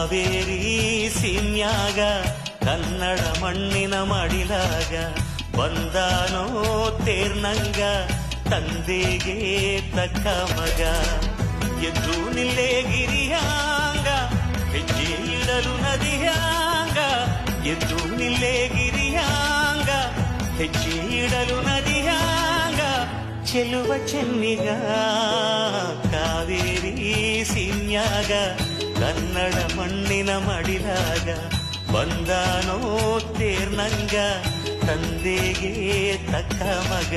ಕಾವೇರಿ ಸೀಮ್ಯಾಗ ಕನ್ನಡ ಮಣ್ಣಿನ ಮಡಿಲಾಗ ಬಂದಾನೋ ತೇರ್ನಂಗ ತಂದೆಗೆ ತಕ್ಕ ಮಗ ಎದ್ದು ನಿಲ್ಲೇ ಗಿರಿಯಾಂಗ ಹೆಜ್ಜೆ ಇಡಲು ನದಿಯಾಂಗ ಎದ್ದು ನಿಲ್ಲೇ ಗಿರಿಯಾಂಗ ಹೆಜ್ಜೆ ಇಡಲು ನದಿಯಾಂಗ ಚೆಲುವ ಚೆನ್ನಿಗ ಕಾವೇರಿ ಸೀಮ್ಯಾಗ ಕನ್ನಡ ಮಣ್ಣಿನ ಮಡಿಲಾಗ ಬಂದಾನೋ ತೇರ್ನಂಗ ತಂದೆಗೆ ತಕ್ಕ ಮಗ